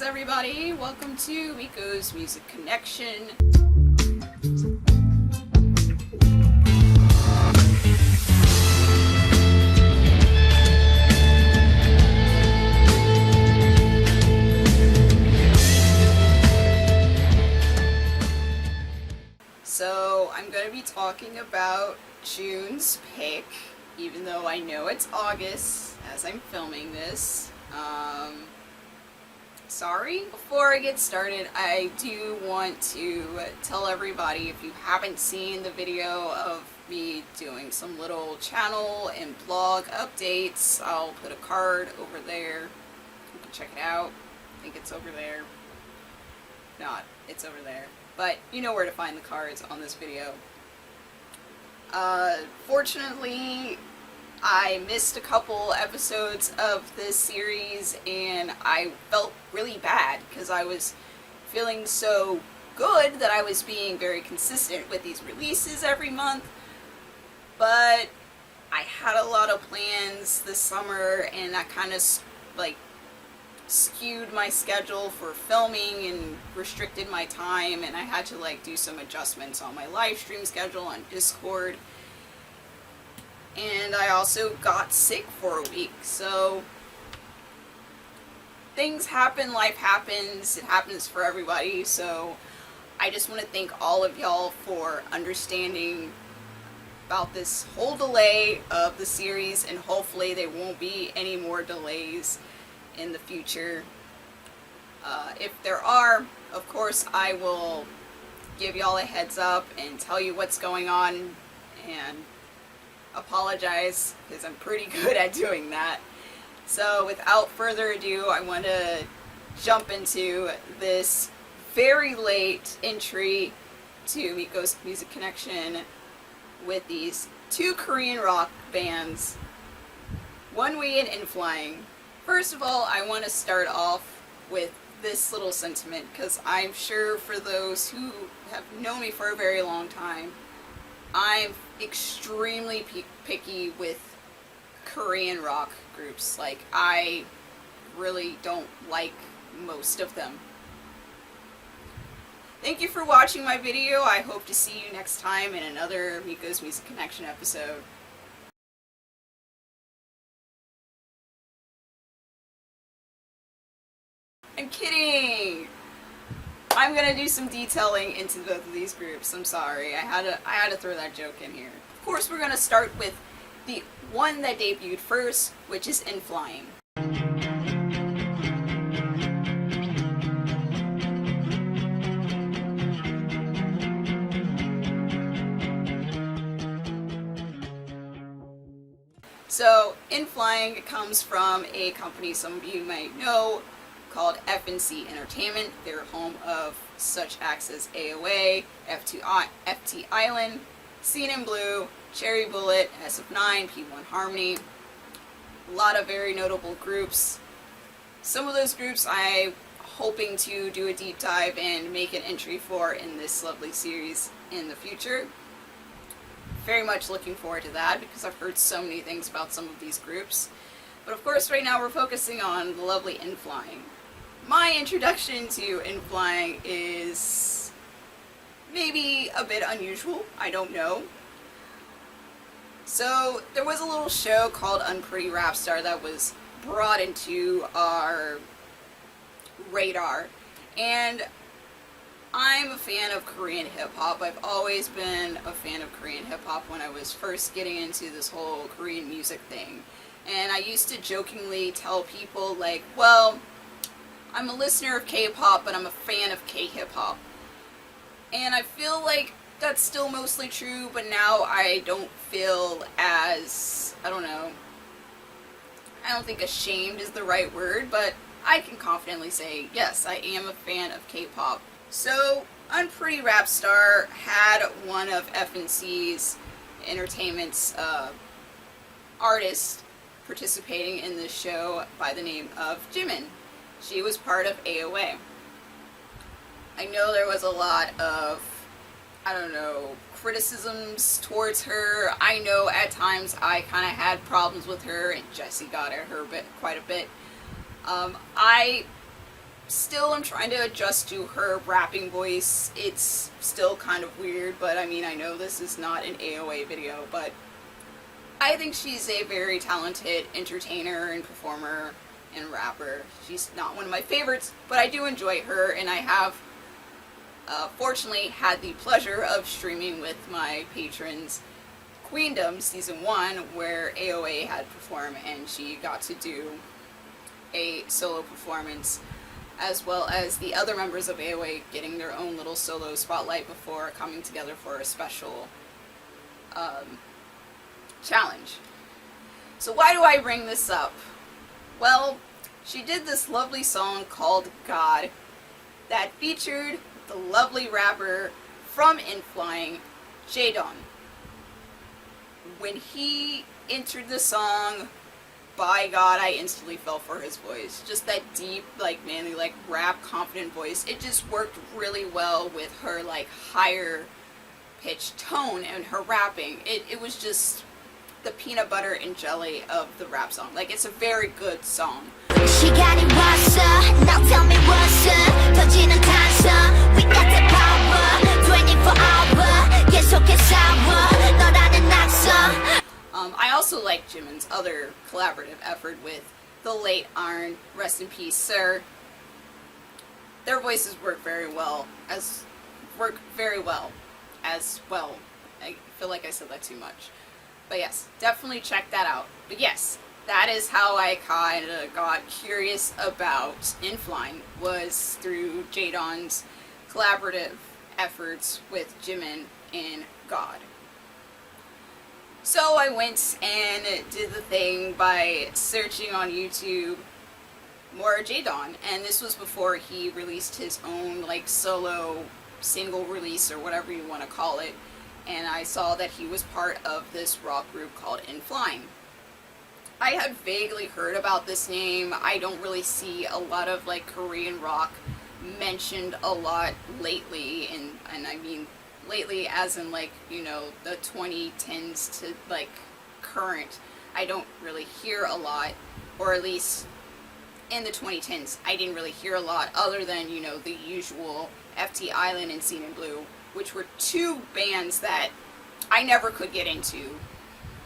Greetings everybody, welcome to Miko's Music Connection. So I'm going to be talking about June's pick, even though I know it's August as I'm filming this. Sorry. Before I get started, I do want to tell everybody, if you haven't seen the video of me doing some little channel and blog updates, I'll put a card over there. You can check it out. I think it's over there. If not, it's over there. But you know where to find the cards on this video. Fortunately, I missed a couple episodes of this series and I felt really bad because I was feeling so good that I was being very consistent with these releases every month, but I had a lot of plans this summer and that kind of skewed my schedule for filming and restricted my time, and I had to do some adjustments on my live stream schedule on Discord. And I also got sick for a week, so things happen, life happens, it happens for everybody, so I just want to thank all of y'all for understanding about this whole delay of the series, and hopefully there won't be any more delays in the future. If there are, of course, I will give y'all a heads up and tell you what's going on and apologize, because I'm pretty good at doing that. So without further ado, I want to jump into this very late entry to Miko's Music Connection with these two Korean rock bands, OneWe and N.Flying. First of all, I want to start off with this little sentiment, because I'm sure for those who have known me for a very long time, I'm extremely picky with Korean rock groups. I really don't like most of them. Thank you for watching my video. I hope to see you next time in another Miko's Music Connection episode. I'm kidding! I'm gonna do some detailing into both of these groups. I'm sorry. I had to throw that joke in here. Of course, we're gonna start with the one that debuted first, which is N.Flying. So, N.Flying comes from a company some of you might know called F&C Entertainment. They're home of such acts as AOA, FT Island, Seen in Blue, Cherry Bullet, SF9, P1 Harmony. A lot of very notable groups. Some of those groups I'm hoping to do a deep dive and make an entry for in this lovely series in the future. Very much looking forward to that because I've heard so many things about some of these groups. But of course right now we're focusing on the lovely N.Flying. My introduction to N.Flying is maybe a bit unusual, I don't know. So there was a little show called Unpretty Rap Star that was brought into our radar, and I'm a fan of Korean hip-hop. I've always been a fan of Korean hip-hop when I was first getting into this whole Korean music thing. And I used to jokingly tell people well, I'm a listener of K-pop, but I'm a fan of K-hip-hop. And I feel like that's still mostly true, but now I don't feel as, I don't think ashamed is the right word, but I can confidently say, yes, I am a fan of K-pop. So, Unpretty Rap Star had one of F&C's Entertainment's artists participating in this show by the name of Jimin. She was part of AOA. I know there was a lot of, criticisms towards her. I know at times I kind of had problems with her, and Jessie got at her quite a bit. I still am trying to adjust to her rapping voice. It's still kind of weird, but I mean, I know this is not an AOA video, but I think she's a very talented entertainer and performer and rapper. She's not one of my favorites, but I do enjoy her, and I have fortunately had the pleasure of streaming with my patrons Queendom Season 1, where AOA had performed, and she got to do a solo performance, as well as the other members of AOA getting their own little solo spotlight before coming together for a special challenge. So why do I bring this up? Well, she did this lovely song called God that featured the lovely rapper from N.Flying, J-Don. When he entered the song, by God, I instantly fell for his voice. Just that deep, like, manly, like, rap, confident voice. It just worked really well with her, like, higher pitched tone and her rapping. It was just the peanut butter and jelly of the rap song. Like, it's a very good song. 시간이 왔어. Now tell me what's up. 터지는 탄성. We got the power. 24 hour. 계속해 싸워. 너라는 낙서. I also like Jimin's other collaborative effort with the late Arn, rest in peace, sir. Their voices work very well as well. I feel like I said that too much. But yes, definitely check that out. But yes, that is how I kind of got curious about N.Flying, was through J-Don's collaborative efforts with Jimin and God. So I went and did the thing by searching on YouTube more J-Don, and this was before he released his own like solo single release or whatever you want to call it, and I saw that he was part of this rock group called N.Flying. I had vaguely heard about this name. I don't really see a lot of like Korean rock mentioned a lot lately, and I mean lately as in like, you know, the 2010s to like current. I don't really hear a lot, or at least in the 2010s I didn't really hear a lot other than, you know, the usual FT Island and Seen in Blue, which were two bands that I never could get into.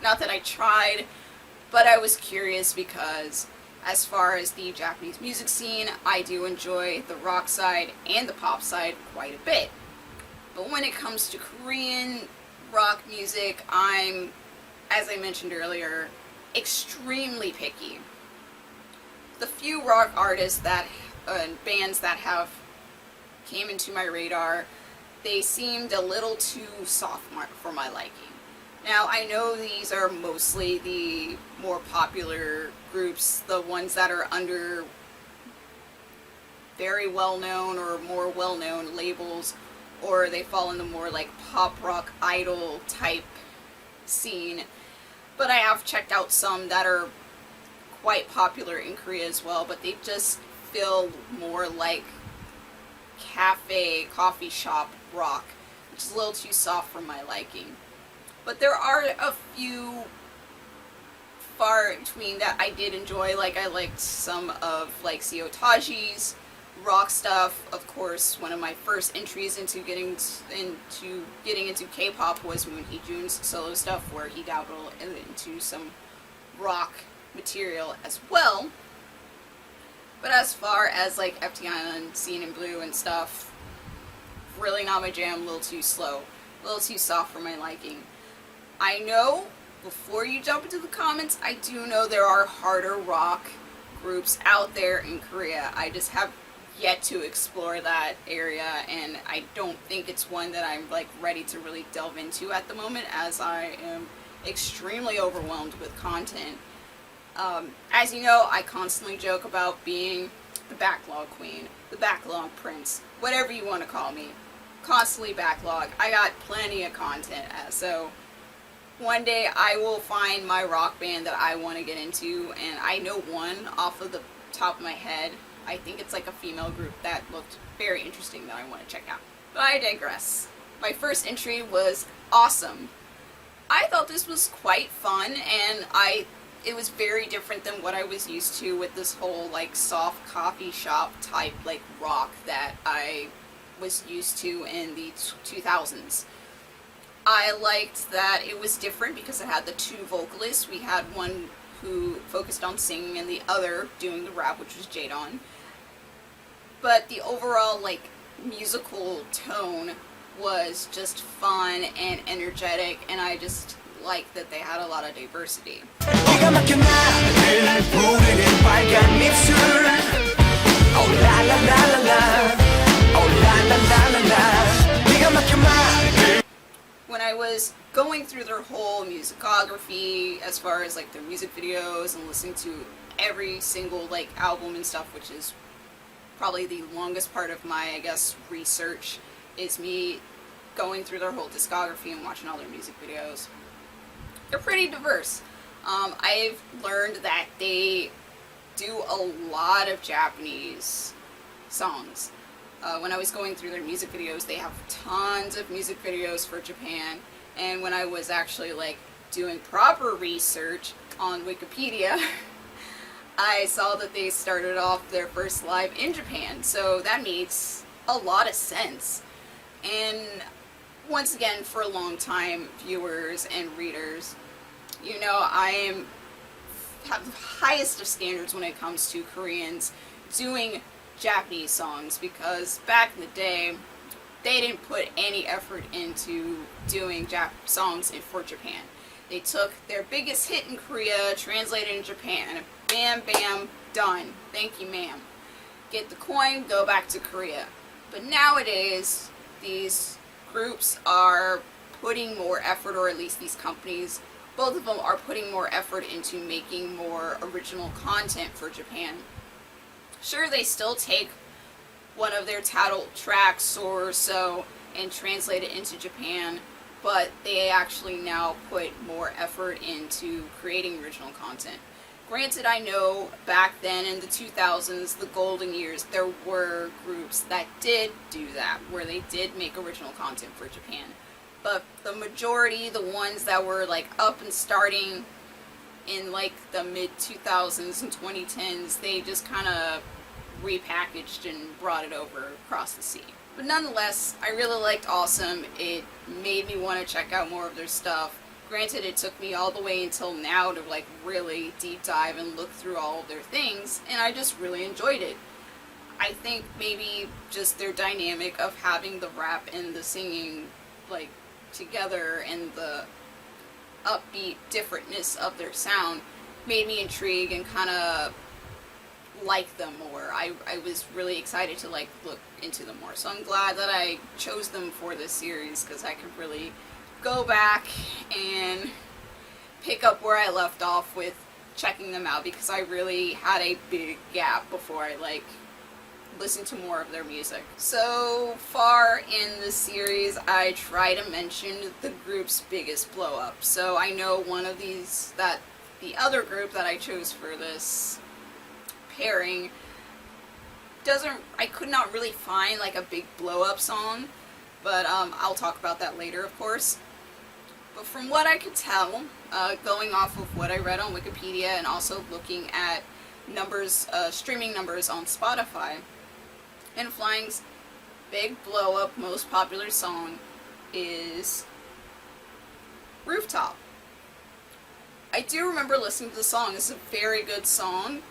Not that I tried, but I was curious because as far as the Japanese music scene, I do enjoy the rock side and the pop side quite a bit. But when it comes to Korean rock music, I'm, as I mentioned earlier, extremely picky. The few rock artists that, bands that have came into my radar, they seemed a little too soft for my liking. Now, I know these are mostly the more popular groups, the ones that are under very well-known or more well-known labels, or they fall in the more like pop rock idol type scene. But I have checked out some that are quite popular in Korea as well, but they just feel more like coffee shop rock, which is a little too soft for my liking. But there are a few far in between that I did enjoy. Like, I liked some of like Seo Taji's rock stuff. Of course, one of my first entries into getting into K-pop was Moon Hee-jun's solo stuff, where he dabbled into some rock material as well. But as far as like FT Island, Seen in Blue and stuff, really not my jam. A little too slow, a little too soft for my liking. I know, before you jump into the comments, I do know there are harder rock groups out there in Korea. I just have yet to explore that area, and I don't think it's one that I'm like ready to really delve into at the moment, as I am extremely overwhelmed with content. As you know, I constantly joke about being the backlog queen, the backlog prince, whatever you want to call me. Constantly backlog. I got plenty of content, so one day I will find my rock band that I want to get into, and I know one off of the top of my head. I think it's like a female group that looked very interesting that I want to check out. But I digress. My first entry was awesome. I thought this was quite fun, and it was very different than what I was used to with this whole like soft coffee shop type like rock that I was used to in the 2000s. I liked that it was different because it had the two vocalists. We had one who focused on singing and the other doing the rap, which was Jadon. But the overall like musical tone was just fun and energetic, and I just liked that they had a lot of diversity. When I was going through their whole musicography, as far as like their music videos and listening to every single like album and stuff, which is probably the longest part of my, I guess, research, is me going through their whole discography and watching all their music videos. They're pretty diverse. I've learned that they do a lot of Japanese songs. When I was going through their music videos, they have tons of music videos for Japan, and when I was actually like doing proper research on Wikipedia, I saw that they started off their first live in Japan, so that makes a lot of sense. And once again, for a long time viewers and readers, you know, I have the highest of standards when it comes to Koreans doing Japanese songs, because back in the day they didn't put any effort into doing songs for Japan. They took their biggest hit in Korea, translated in Japan, bam bam, done, thank you ma'am, get the coin, go back to Korea. But nowadays these groups are putting more effort, or at least these companies, both of them are putting more effort into making more original content for Japan. Sure, they still take one of their title tracks or so and translate it into Japan, but they actually now put more effort into creating original content. Granted, I know back then in the 2000s, the golden years, there were groups that did do that, where they did make original content for Japan. But the majority, the ones that were like up and starting in like the mid 2000s and 2010s, they just kind of repackaged and brought it over across the sea. But nonetheless, I really liked Awesome. It made me want to check out more of their stuff. Granted, it took me all the way until now to like really deep dive and look through all of their things, and I just really enjoyed it. I think maybe just their dynamic of having the rap and the singing like together, and the upbeat differentness of their sound made me intrigued and kind of like them more. I was really excited to like look into them more, so I'm glad that I chose them for this series, because I could really go back and pick up where I left off with checking them out, because I really had a big gap before I like listened to more of their music. So far in the series, I try to mention the group's biggest blow up. So I know one of these, that the other group that I chose for this pairing I could not really find like a big blow up song, but I'll talk about that later, of course. But from what I could tell, going off of what I read on Wikipedia and also looking at numbers, streaming numbers on Spotify, N.Flying's big blow up most popular song is Rooftop. I do remember listening to the song. It's a very good song.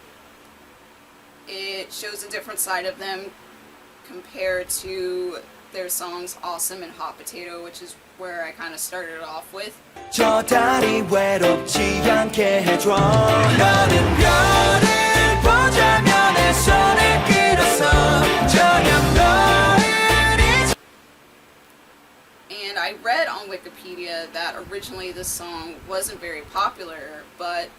It shows a different side of them compared to their songs Awesome and Hot Potato, which is where I kind of started off with. 저 달이 외롭지 않게 해줘 너는 별을 보자며 내 손을 끌었어 저녁 너를 And I read on Wikipedia that originally this song wasn't very popular, but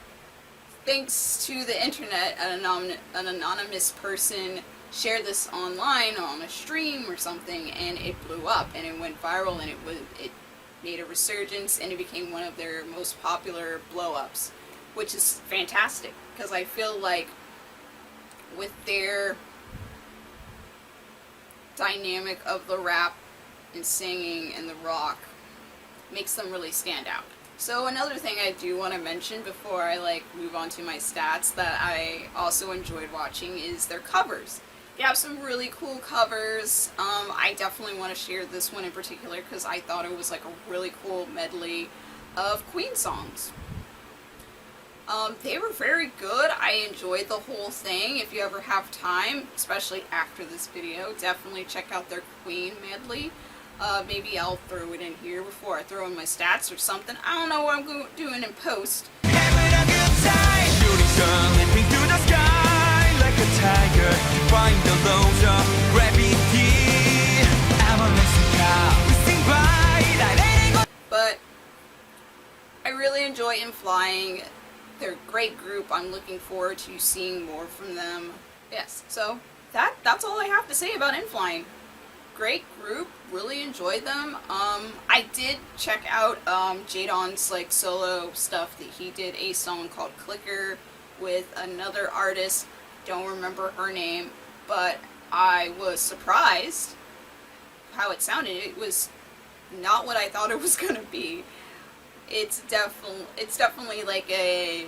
thanks to the internet, an anonymous person shared this online on a stream or something, and it blew up and it went viral, and it made a resurgence, and it became one of their most popular blow-ups, which is fantastic, because I feel like with their dynamic of the rap and singing and the rock makes them really stand out. So another thing I do want to mention before I move on to my stats that I also enjoyed watching is their covers. They have some really cool covers. I definitely want to share this one in particular because I thought it was like a really cool medley of Queen songs. They were very good. I enjoyed the whole thing. If you ever have time, especially after this video, definitely check out their Queen medley. Maybe I'll throw it in here before I throw in my stats or something. I don't know what I'm doing in post. But I really enjoy N.Flying. They're a great group. I'm looking forward to seeing more from them. Yes, so that's all I have to say about N.Flying. Great group, really enjoyed them. I did check out Jadon's solo stuff. That he did a song called Clicker with another artist. Don't remember her name, but I was surprised how it sounded. It was not what I thought it was gonna be. It's definitely like a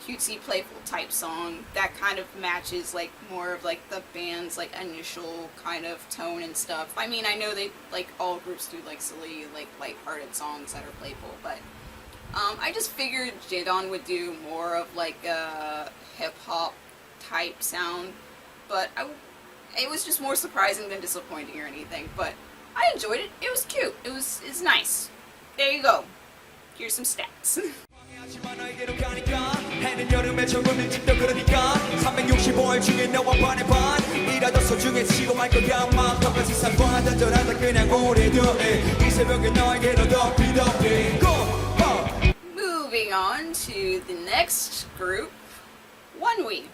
cutesy playful type song that kind of matches more of the band's initial kind of tone and stuff. I mean, I know they all groups do silly lighthearted songs that are playful, but I just figured Jadon would do more of a hip hop type sound, but it was just more surprising than disappointing or anything. But I enjoyed it. It was cute. It's nice. There you go. Here's some stats. Moving on to the next group, OneWe.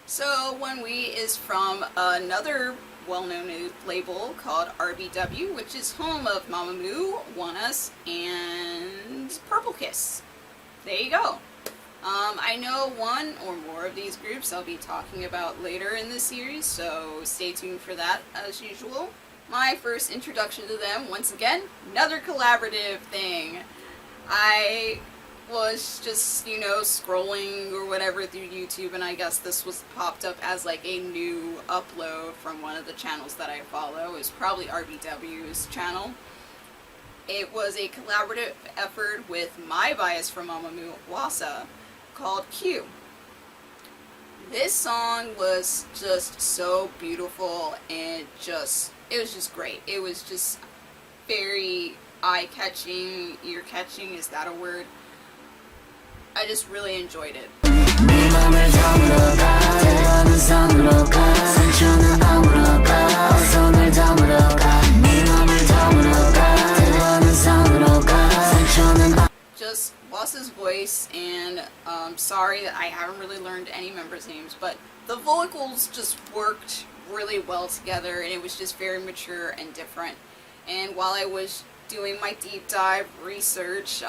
So OneWe is from another well-known label called RBW, which is home of Mamamoo, OneUs, and Purple Kiss. There you go. I know one or more of these groups I'll be talking about later in the series, so stay tuned for that as usual. My first introduction to them, once again, another collaborative thing. I was just, scrolling or whatever through YouTube, and I guess this was popped up as a new upload from one of the channels that I follow. It was probably RBW's channel. It was a collaborative effort with my bias for Mamamoo, Wasa, called Q. This song was just so beautiful and it was just great. It was just very eye-catching, ear-catching, is that a word? I just really enjoyed it. Just Wasa's voice, and sorry that I haven't really learned any members' names, but the vocals just worked really well together, and it was just very mature and different. And while I was doing my deep dive research,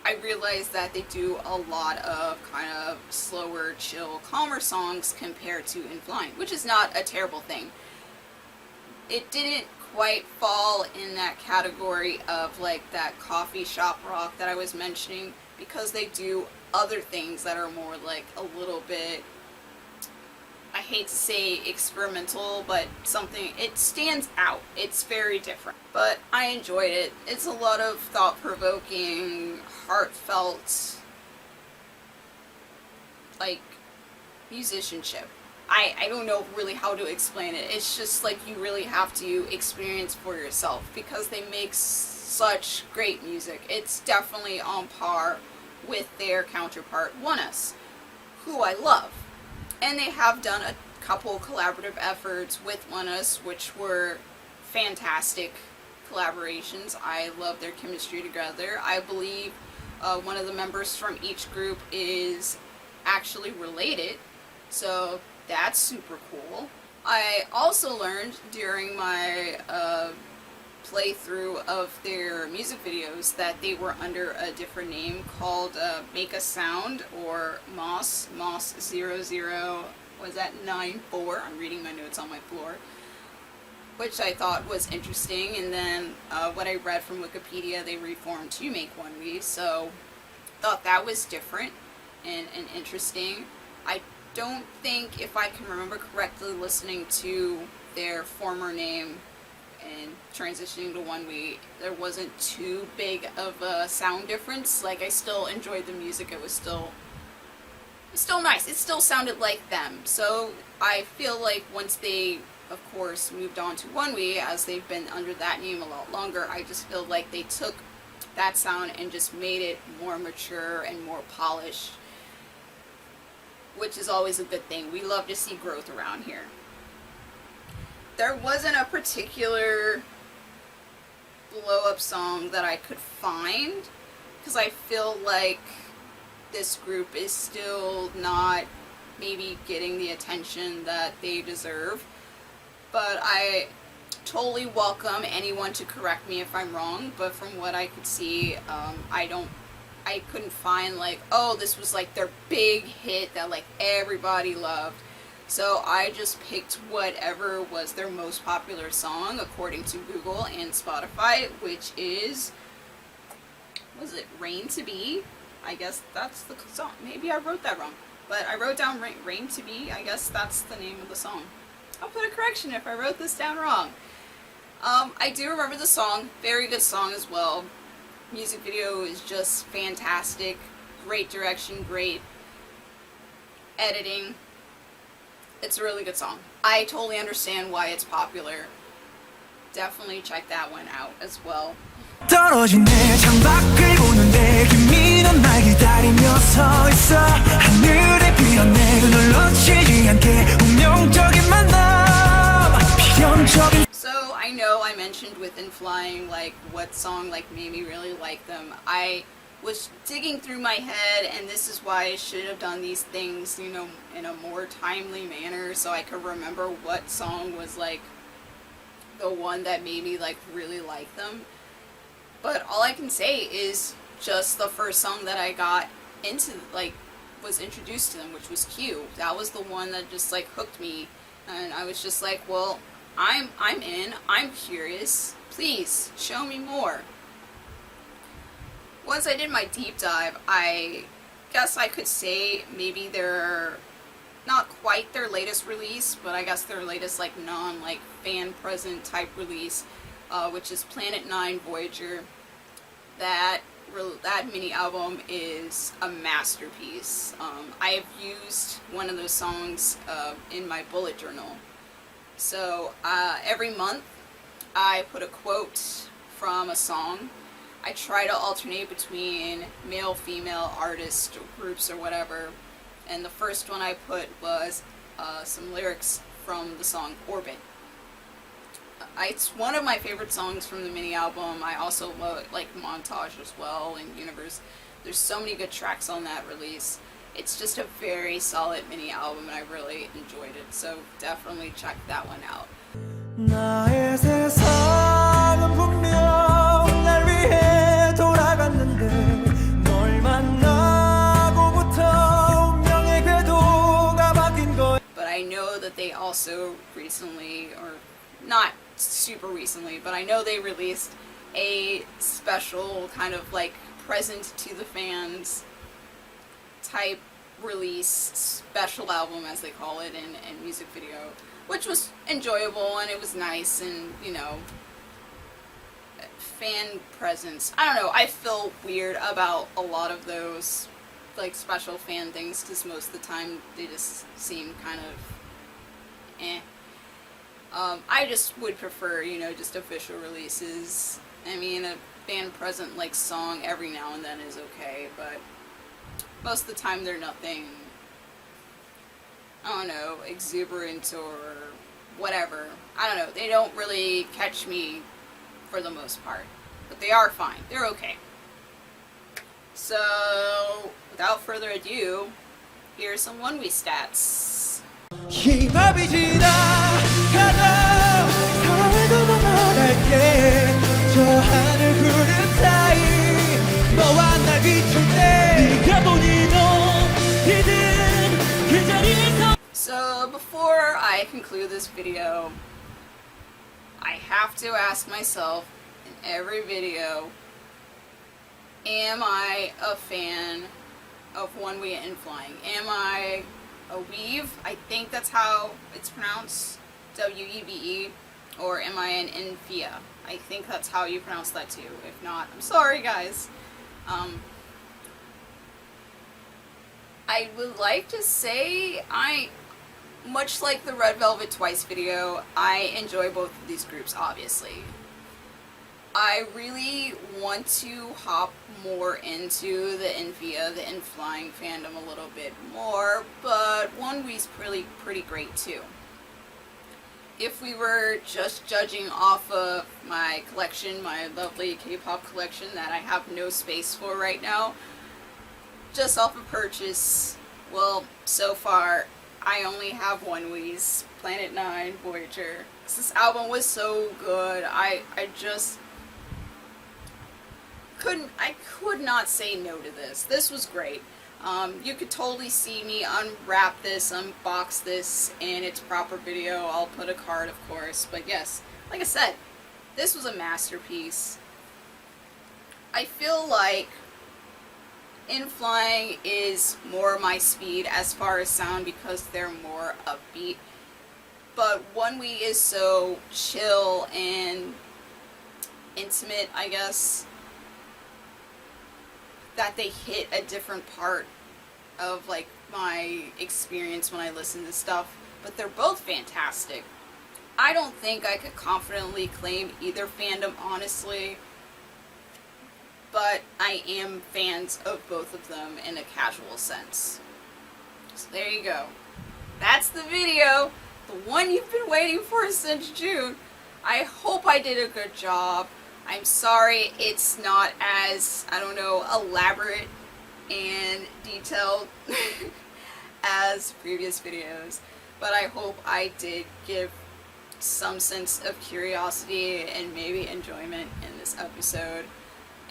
I realized that they do a lot of kind of slower, chill, calmer songs compared to N.Flying, which is not a terrible thing. It didn't quite fall in that category of that coffee shop rock that I was mentioning, because they do other things that are more a little bit, I hate to say experimental, but it stands out. It's very different. But I enjoyed it. It's a lot of thought-provoking, heartfelt, musicianship. I don't know really how to explain it. It's just you really have to experience for yourself, because they make such great music. It's definitely on par with their counterpart, OneUs, who I love. And they have done a couple collaborative efforts with OneUs, which were fantastic collaborations. I love their chemistry together. I believe one of the members from each group is actually related, so that's super cool. I also learned during my playthrough of their music videos that they were under a different name called Make a Sound, or Moss00, was that 94? I'm reading my notes on my floor, which I thought was interesting. And then what I read from Wikipedia, they reformed to Make OneWe, so thought that was different and interesting. I don't think, if I can remember correctly, listening to their former name and transitioning to OneWe, there wasn't too big of a sound difference. Like, I still enjoyed the music. It was still nice. It still sounded like them. So I feel like once they, of course, moved on to OneWe, as they've been under that name a lot longer, I just feel like they took that sound and just made it more mature and more polished, which is always a good thing. We love to see growth around here. There wasn't a particular blow-up song that I could find, because I feel like this group is still not maybe getting the attention that they deserve. But I totally welcome anyone to correct me if I'm wrong, but from what I could see, I couldn't find like, oh, this was like their big hit that like everybody loved. So I just picked whatever was their most popular song according to Google and Spotify, which is, was it Rain to Be? I guess that's the song. Maybe I wrote that wrong, but I wrote down Rain to Be. I guess that's the name of the song. I'll put a correction if I wrote this down wrong. I do remember the song. Very good song as well. Music video is just fantastic. Great direction, great editing. It's a really good song. I totally understand why it's popular. Definitely check that one out as well. 떨어진 내 창밖을 보는데 김이 넌 날 기다리며 서 있어 하늘에 피어 내 눈을 놓치지 않게 운명적인 만남 필연적인. So I know I mentioned with N.Flying like what song like made me really like them. I was digging through my head, and this is why I should have done these things, you know, in a more timely manner so I could remember what song was like the one that made me like really like them. But all I can say is just the first song that I got into, like, was introduced to them, which was Q. That was the one that just like hooked me, and I was just like, well, I'm in, I'm curious, please show me more. Once I did my deep dive, I guess I could say maybe they're not quite their latest release, but I guess their latest like non-like fan present type release, which is Planet 9 Voyager. That mini album is a masterpiece. I have used one of those songs in my bullet journal. So every month I put a quote from a song. I try to alternate between male, female artists, groups, or whatever. And the first one I put was some lyrics from the song Orbit. It's one of my favorite songs from the mini album. I also like Montage as well, and Universe. There's so many good tracks on that release. It's just a very solid mini album, and I really enjoyed it. So definitely check that one out. 나의 세상은 분명 날 위해 돌아갔는데 널 만나고부터 운명의 궤도가 바뀐 거야. But I know that they also recently, or not super recently, but I know they released a special kind of like present to the fans type release, special album as they call it, and music video, which was enjoyable, and it was nice, and you know, fan presence. I don't know, I feel weird about a lot of those like special fan things, because most of the time they just seem kind of eh. I just would prefer, you know, just official releases. I mean, a fan present like song every now and then is okay, but most of the time they're nothing, I don't know, exuberant or whatever. I don't know, they don't really catch me for the most part, but they are fine, they're okay. So without further ado, here's some OneWe stats. 힘없이 지나가도 사랑해도 넌 알게 저 하늘 구름 사이 너와 날 비출 때 네가 보니 높이든 그 자리에서. So before I conclude this video, I have to ask myself in every video, am I a fan of OneWe N.Flying? Am I a weave? I think that's how it's pronounced, W-E-V-E. Or am I an N.Fia? I think that's how you pronounce that too. If not, I'm sorry guys. I would like to say much like the Red Velvet Twice video, I enjoy both of these groups, obviously. I really want to hop more into the N.Fia, the N.Flying fandom a little bit more, but OneWe's pretty great too. If we were just judging off of my collection, my lovely K-pop collection that I have no space for right now, just off of purchase, well, so far, I only have OneWe's Planet 9 Voyager. This album was so good. I could not say no to this. This was great. You could totally see me unwrap this, unbox this in its proper video. I'll put a card, of course. But yes, like I said, this was a masterpiece. I feel like N.Flying is more my speed as far as sound because they're more upbeat. But OneWe is so chill and intimate, I guess, that they hit a different part of like my experience when I listen to stuff. But they're both fantastic. I don't think I could confidently claim either fandom, honestly. But I am fans of both of them in a casual sense. So there you go. That's the video. The one you've been waiting for since June. I hope I did a good job. I'm sorry it's not as, I don't know, elaborate and detailed as previous videos. But I hope I did give some sense of curiosity and maybe enjoyment in this episode.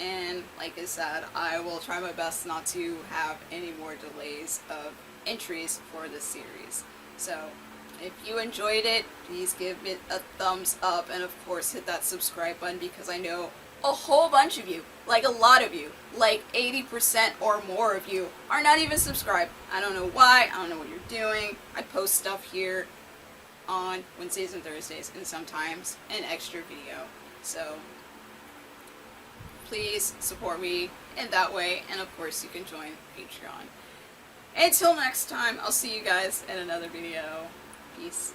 And like I said, I will try my best not to have any more delays of entries for this series. So if you enjoyed it, please give it a thumbs up and of course hit that subscribe button because I know a whole bunch of you, like a lot of you, like 80% or more of you are not even subscribed. I don't know why, I don't know what you're doing. I post stuff here on Wednesdays and Thursdays and sometimes an extra video. So please support me in that way, and of course you can join Patreon. Until next time, I'll see you guys in another video. Peace.